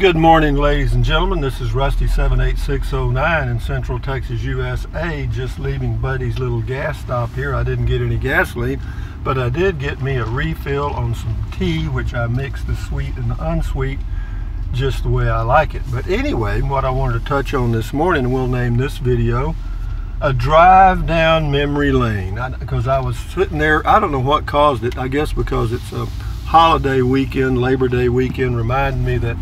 Good morning, ladies and gentlemen. This is Rusty 78609 in Central Texas, USA. Just leaving Buddy's little gas stop here. I didn't get any gasoline, but I did get me a refill on some tea, which I mix the sweet and the unsweet just the way I like it. But anyway, what I wanted to touch on this morning, and we'll name this video A Drive Down Memory Lane, because I was sitting there. I don't know what caused it. I guess because it's a holiday weekend, Labor Day weekend, reminded me that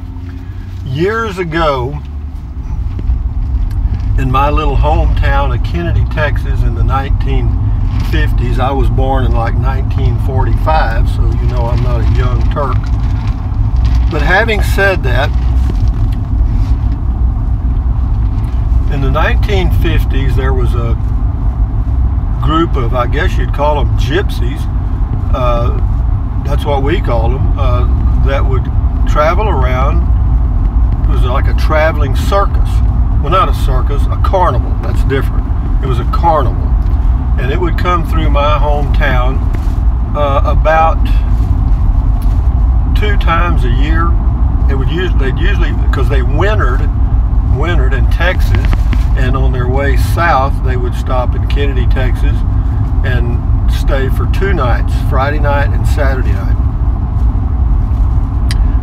years ago in my little hometown of Kennedy, Texas in the 1950s, I was born in like 1945, so you know I'm not a young Turk. But having said that, in the 1950s there was a group of, I guess you'd call them gypsies, that's what we call them, that would travel around. It was like a traveling circus. Well, not a circus, a carnival. That's different. It was a carnival. And it would come through my hometown about 2 times a year. They'd usually, because they wintered in Texas, and on their way south, they would stop in Kennedy, Texas, and stay for 2 nights, Friday night and Saturday night.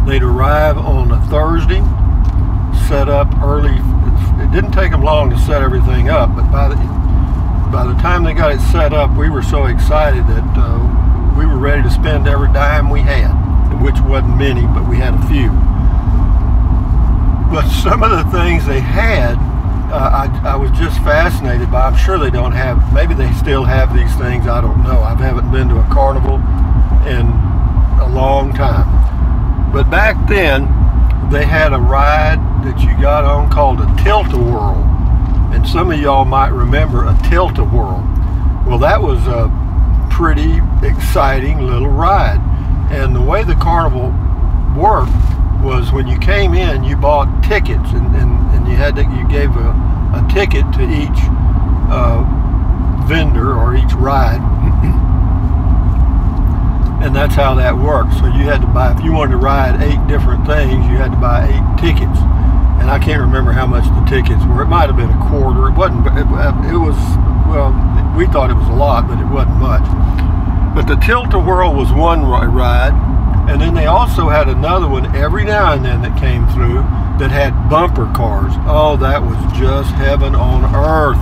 They'd arrive on a Thursday, set up early. It didn't take them long to set everything up, but by the time they got it set up, we were so excited that we were ready to spend every dime we had, which wasn't many, but we had a few. But some of the things they had, I was just fascinated by. I'm sure they don't have, maybe they still have these things, I don't know. I haven't been to a carnival in a long time. But back then, they had a ride that you got on called a Tilt-A-Whirl. And some of y'all might remember a Tilt-A-Whirl. Well, that was a pretty exciting little ride. And the way the carnival worked was when you came in, you bought tickets, and you gave a ticket to each vendor or each ride. And that's how that worked. So you had to buy, if you wanted to ride 8 different things, you had to buy 8 tickets. And I can't remember how much the tickets were. It might have been a quarter. It wasn't. It was, well, we thought it was a lot, but it wasn't much. But the Tilt-A-Whirl was one ride, and then they also had another one every now and then that came through that had bumper cars. Oh, that was just heaven on earth.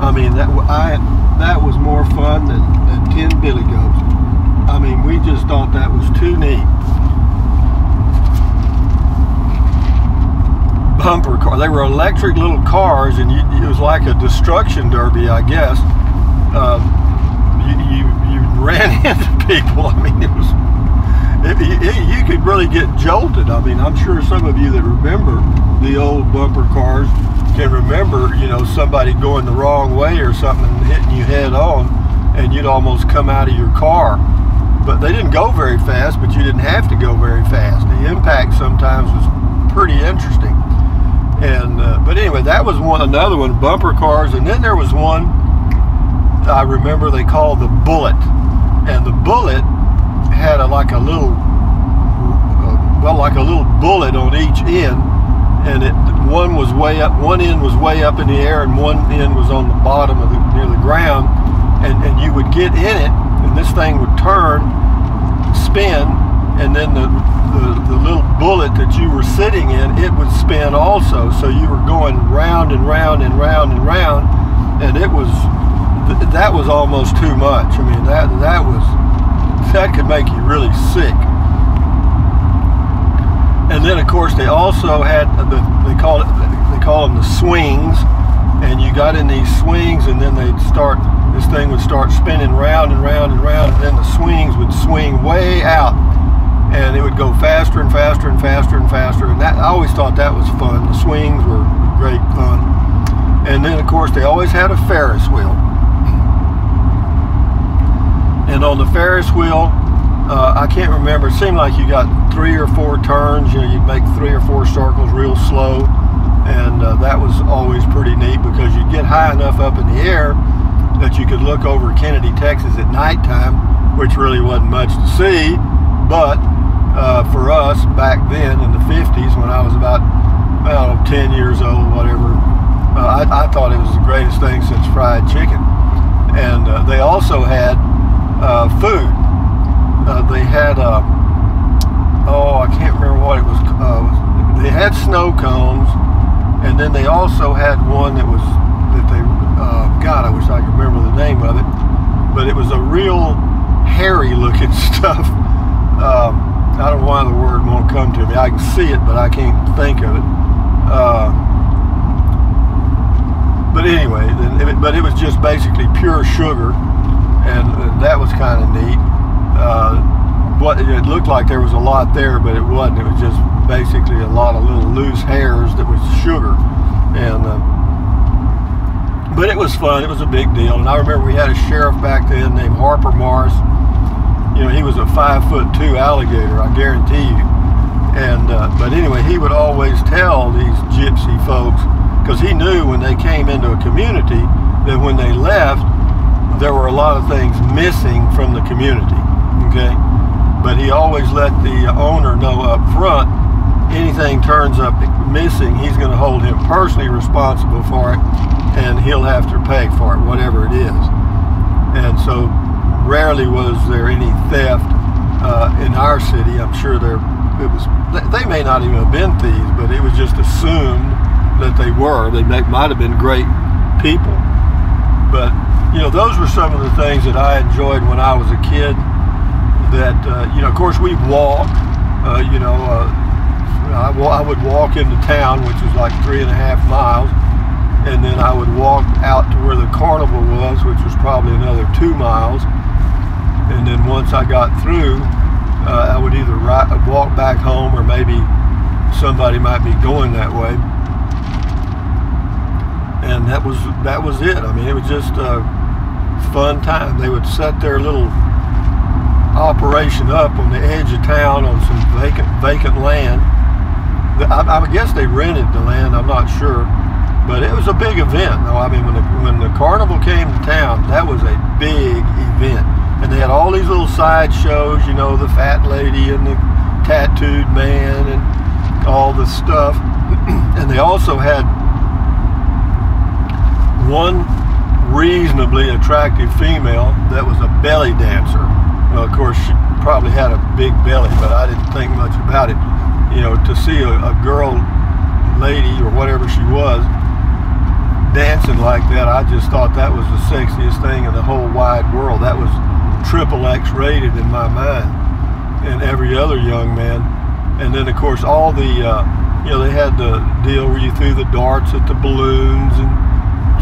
I mean, that was more fun than 10 billy goats. I mean, we just thought that was too neat. Bumper car. They were electric little cars, and it was like a destruction derby, I guess. You ran into people. I mean, it was. You could really get jolted. I mean, I'm sure some of you that remember the old bumper cars can remember, you know, somebody going the wrong way or something and hitting you head on, and you'd almost come out of your car. But they didn't go very fast, but you didn't have to go very fast. The impact sometimes was pretty interesting. And but anyway, that was another one, bumper cars. And then there was one I remember they called the Bullet, and the Bullet had like a little bullet on each end, and one end was way up in the air, and one end was on the bottom of near the ground, and you would get in it, and this thing would turn, spin, and then the little bullet that you were sitting in, it would spin also. So you were going round and round and round and round, and that was almost too much. I mean, that could make you really sick. And then of course they also had they call them the swings, and you got in these swings, and then this thing would start spinning round and round and round, and then the swings would swing way out, and it would go faster and faster and faster and faster. And I always thought that was fun. The swings were great fun. And then of course they always had a Ferris wheel. And on the Ferris wheel, I can't remember, it seemed like you got 3 or 4 turns. You know, you'd make 3 or 4 circles real slow, and that was always pretty neat, because you'd get high enough up in the air that you could look over Kennedy, Texas at nighttime, which really wasn't much to see, but for for us back then in the 50s, when I was about, I don't know, 10 years old, whatever, I thought it was the greatest thing since fried chicken. And they also had food. They had, I can't remember what it was. They had snow cones, and then they also had one that was, God, I wish I could remember the name of it, but it was a real hairy looking stuff. I don't know why the word won't come to me. I can see it, but I can't think of it. But anyway, but it was just basically pure sugar, and that was kind of neat. It looked like there was a lot there, but it wasn't. It was just basically a lot of little loose hairs that was sugar, and but it was fun. It was a big deal. And I remember we had a sheriff back then named Harper Morris. You know, he was a 5'2" alligator, I guarantee you. And but anyway, he would always tell these gypsy folks, because he knew when they came into a community that when they left, there were a lot of things missing from the community. Okay, but he always let the owner know up front, anything turns up missing, he's going to hold him personally responsible for it, and he'll have to pay for it, whatever it is. And so rarely was there any theft in our city. I'm sure they may not even have been thieves, but it was just assumed that they were. They might have been great people. But, you know, those were some of the things that I enjoyed when I was a kid. That, you know, of course we'd walk, I would walk into town, which was like 3.5 miles, and then I would walk out to where the carnival was, which was probably another 2 miles, and then once I got through, I would either walk back home, or maybe somebody might be going that way, and that was it. I mean, it was just a fun time. They would set their little operation up on the edge of town on some vacant land. I guess they rented the land, I'm not sure, but it was a big event. I mean, when the carnival came to town, that was a big event, and they had all these little side shows, you know, the fat lady and the tattooed man and all this stuff. And they also had one reasonably attractive female that was a belly dancer. Well, of course, she probably had a big belly, but I didn't think much about it. You know, to see a girl, lady, or whatever she was, dancing like that, I just thought that was the sexiest thing in the whole wide world. That was XXX rated in my mind, and every other young man. And then, of course, all the, you know, they had the deal where you threw the darts at the balloons and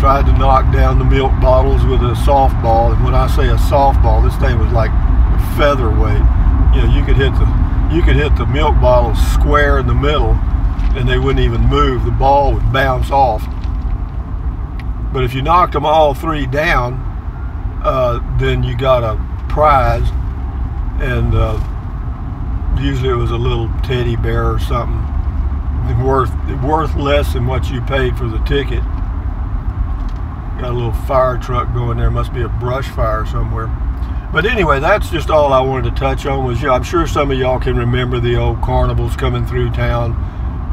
tried to knock down the milk bottles with a softball. And when I say a softball, this thing was like featherweight. You know, you could hit the milk bottle square in the middle, and they wouldn't even move. The ball would bounce off. But if you knocked them all three down, then you got a prize, and usually it was a little teddy bear or something worth less than what you paid for the ticket. Got a little fire truck going there. Must be a brush fire somewhere. But anyway, that's just all I wanted to touch on. Was, I'm sure some of y'all can remember the old carnivals coming through town,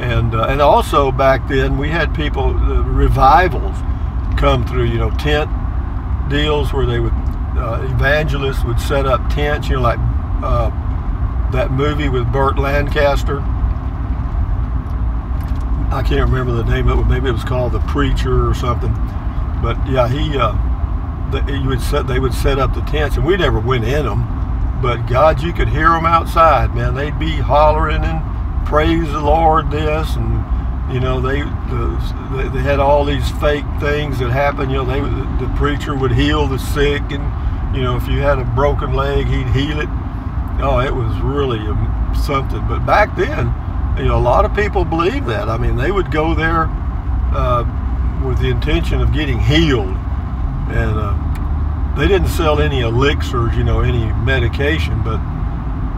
and also back then we had people, revivals come through. You know, tent deals where they would evangelists would set up tents. You know, like that movie with Burt Lancaster. I can't remember the name of it. Maybe it was called The Preacher or something. But yeah, they would set up the tents, and we never went in them. But God, you could hear them outside, man. They'd be hollering and praise the Lord this, and you know, they had all these fake things that happened. You know, the preacher would heal the sick, and you know, if you had a broken leg, he'd heal it. Oh, it was really something. But back then, you know, a lot of people believed that. I mean, they would go there with the intention of getting healed, and they didn't sell any elixirs, you know, any medication, but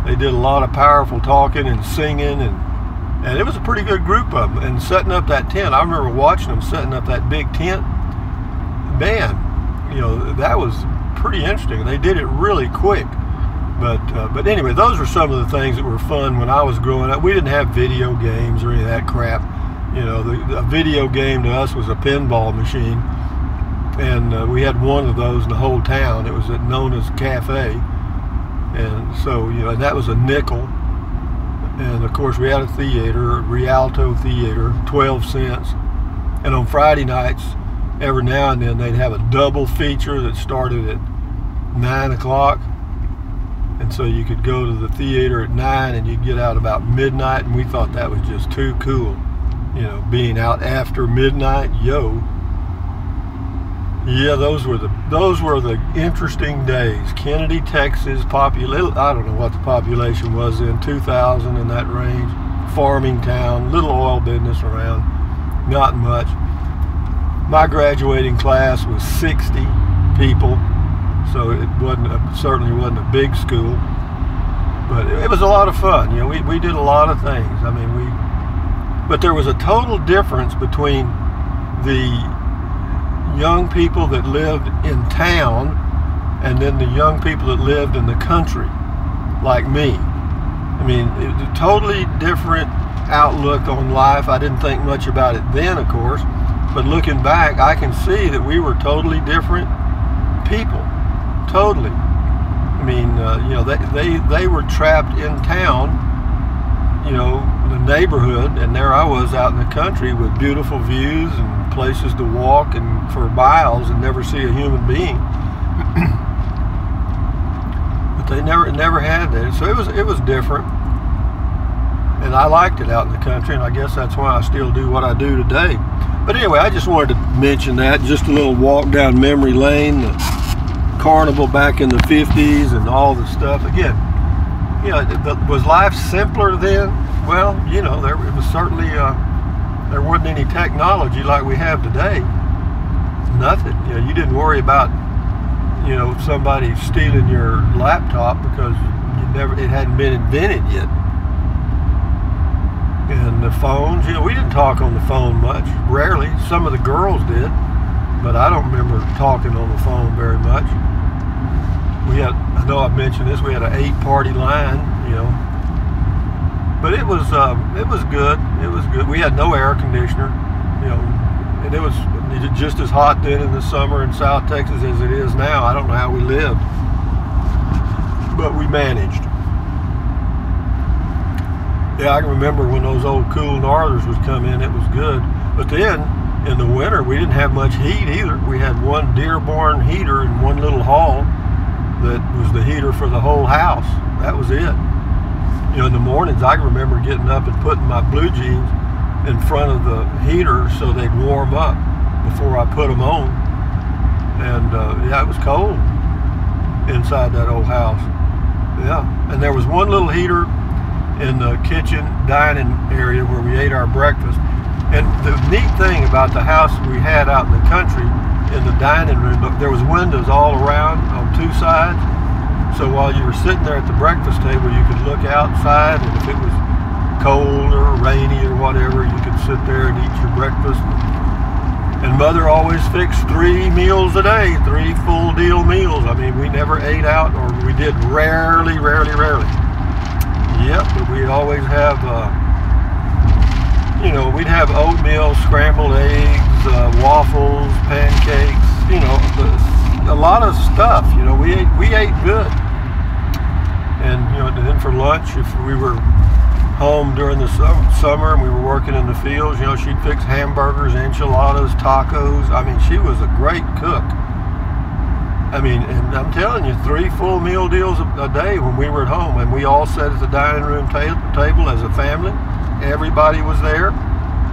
they did a lot of powerful talking and singing, and it was a pretty good group of them. And setting up that tent, I remember watching them setting up that big tent. Man, you know, that was pretty interesting. They did it really quick, But anyway, those were some of the things that were fun when I was growing up. We didn't have video games or any of that crap. You know, a video game to us was a pinball machine, and we had one of those in the whole town. It was known as Cafe, and so, you know, that was a nickel. And of course, we had a theater, a Rialto theater, 12 cents. And on Friday nights, every now and then, they'd have a double feature that started at 9 o'clock. And so you could go to the theater at 9 and you'd get out about midnight, and we thought that was just too cool. You know, being out after midnight, yo. Yeah, those were the interesting days. Kennedy, Texas, I don't know what the population was in 2000, in that range. Farming town, little oil business around, not much. My graduating class was 60 people. So it certainly wasn't a big school, but it was a lot of fun. You know, we did a lot of things. I mean, but there was a total difference between the young people that lived in town and then the young people that lived in the country, like me. I mean, it was a totally different outlook on life. I didn't think much about it then, of course, but looking back, I can see that we were totally different people. Totally. I mean, you know, they were trapped in town, you know, the neighborhood, and there I was out in the country with beautiful views and places to walk and for miles and never see a human being. But they never had that. So it was different, and I liked it out in the country, and I guess that's why I still do what I do today. But anyway, I just wanted to mention that, just a little walk down memory lane. Carnival back in the 50s and all the stuff. Again, you know, was life simpler then? Well, you know, it was certainly, there wasn't any technology like we have today. Nothing. You know, you didn't worry about, you know, somebody stealing your laptop because it hadn't been invented yet. And the phones, you know, we didn't talk on the phone much. Rarely. Some of the girls did, but I don't remember talking on the phone very much. I know I've mentioned this, we had an 8-party line, you know, but it was good. It was good. We had no air conditioner, you know, and it was just as hot then in the summer in South Texas as it is now. I don't know how we lived, but we managed. Yeah, I can remember when those old cool northers would come in, it was good. But then in the winter, we didn't have much heat either. We had one Dearborn heater in one little hall that was the heater for the whole house. That was it. You know, in the mornings, I can remember getting up and putting my blue jeans in front of the heater so they'd warm up before I put them on. And yeah, it was cold inside that old house. Yeah, and there was one little heater in the kitchen dining area where we ate our breakfast. And the neat thing about the house we had out in the country, in the dining room, there was windows all around on 2 sides. So while you were sitting there at the breakfast table, you could look outside, and if it was cold or rainy or whatever, you could sit there and eat your breakfast. And Mother always fixed 3 meals a day, 3 full deal meals. I mean, we never ate out, or we did rarely. Yep, but we'd always have, you know, we'd have oatmeal, scrambled eggs, waffles, pancakes, you know, a lot of stuff. You know, we ate good. And, you know, then for lunch, if we were home during the summer and we were working in the fields, you know, she'd fix hamburgers, enchiladas, tacos. I mean, she was a great cook. I mean, and I'm telling you, 3 full meal deals a day when we were at home, and we all sat at the dining room table as a family. Everybody was there.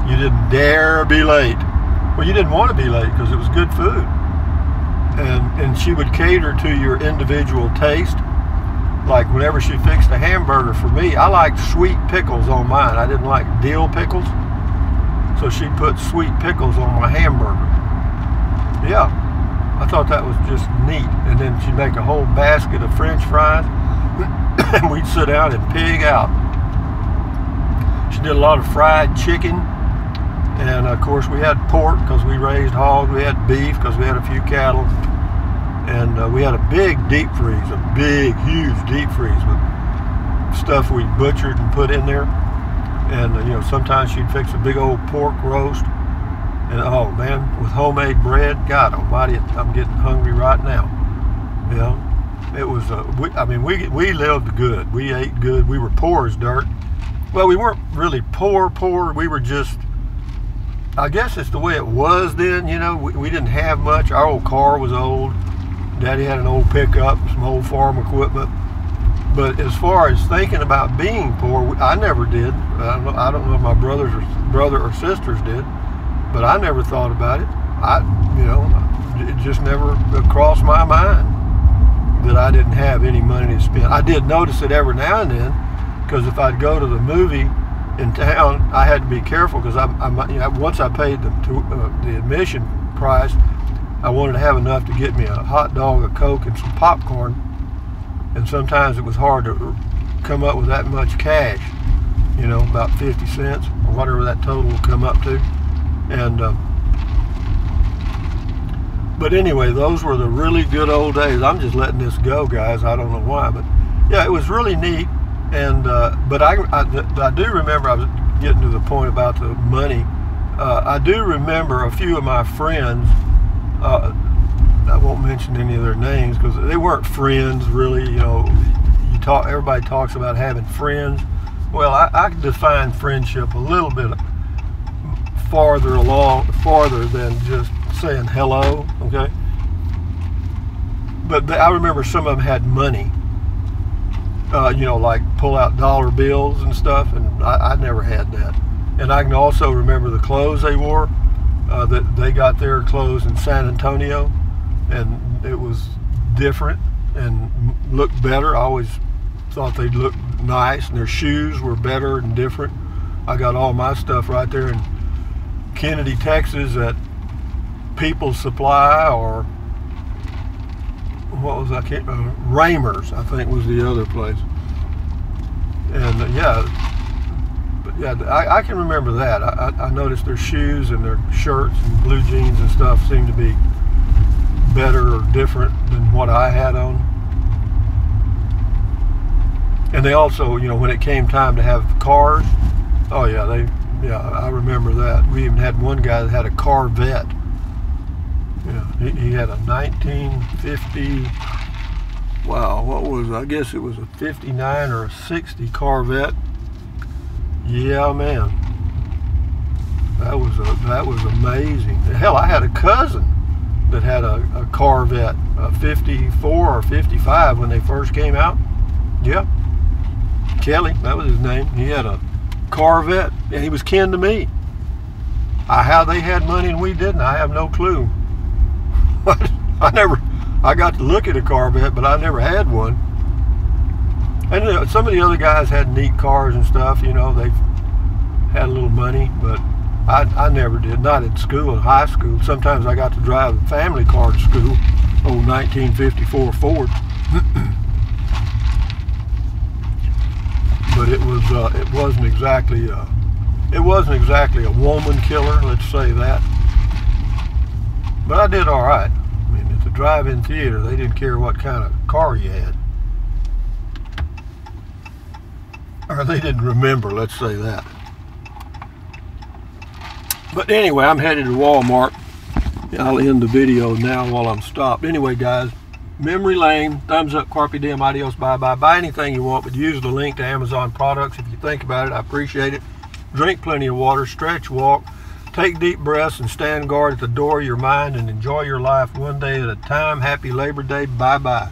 You didn't dare be late. Well, you didn't want to be late because it was good food. And she would cater to your individual taste. Like whenever she fixed a hamburger for me, I liked sweet pickles on mine. I didn't like dill pickles. So she'd put sweet pickles on my hamburger. Yeah, I thought that was just neat. And then she'd make a whole basket of French fries, and we'd sit down and pig out. She did a lot of fried chicken, and of course we had pork because we raised hogs. We had beef because we had a few cattle. And we had a big deep freeze, a big, huge deep freeze with stuff we butchered and put in there. And you know, sometimes she'd fix a big old pork roast. And oh man, with homemade bread, God almighty, I'm getting hungry right now. You know, it was, we lived good. We ate good. We were poor as dirt. Well, we weren't really poor. We were just, I guess it's the way it was then, you know. We didn't have much. Our old car was old. Daddy had an old pickup, some old farm equipment. But as far as thinking about being poor, I never did. I don't know if my brother or sisters did, but I never thought about it. It just never crossed my mind that I didn't have any money to spend. I did notice it every now and then, because if I'd go to the movie in town, I had to be careful, because once I paid the admission price, I wanted to have enough to get me a hot dog, a Coke, and some popcorn. And sometimes it was hard to come up with that much cash, you know, about 50 cents or whatever that total will come up to. And but anyway, those were the really good old days. I'm just letting this go, guys. I don't know why, but yeah, it was really neat. And but I do remember, I was getting to the point about the money. I do remember a few of my friends. I won't mention any of their names because they weren't friends, really. You know, everybody talks about having friends. Well, I define friendship a little bit farther than just saying hello, okay? But I remember some of them had money, you know, like pull out dollar bills and stuff, and I never had that. And I can also remember the clothes they wore, that they got their clothes in San Antonio, and it was different and looked better. I always thought they'd look nice, and their shoes were better and different. I got all my stuff right there in Kennedy, Texas at People's Supply, or what was that? Raymer's, I think, was the other place. And I can remember that. I noticed their shoes and their shirts and blue jeans and stuff seemed to be better or different than what I had on. And they also, you know, when it came time to have cars, oh yeah, I remember that. We even had one guy that had a Corvette. Yeah, he had a 1950, wow, what was it? I guess it was a 59 or a 60 Corvette. Yeah, man, that was amazing. Hell, I had a cousin that had a Corvette, a 54 or 55 when they first came out. Yeah, Kelly, that was his name. He had a Corvette, and he was kin to me. How they had money and we didn't, I have no clue. I got to look at a Corvette, but I never had one. And some of the other guys had neat cars and stuff, you know, they had a little money, but I never did, not in school, in high school. Sometimes I got to drive a family car to school, old 1954 Ford. But it wasn't exactly a woman killer, let's say that. But I did all right. I mean, at the drive-in theater, they didn't care what kind of car you had. Or they didn't remember, let's say that. But anyway, I'm headed to Walmart. I'll end the video now while I'm stopped. Anyway, guys, memory lane, thumbs up, carpe diem, adios, bye-bye. Buy anything you want, but use the link to Amazon products. If you think about it, I appreciate it. Drink plenty of water, stretch, walk, take deep breaths, and stand guard at the door of your mind, and enjoy your life one day at a time. Happy Labor Day. Bye-bye.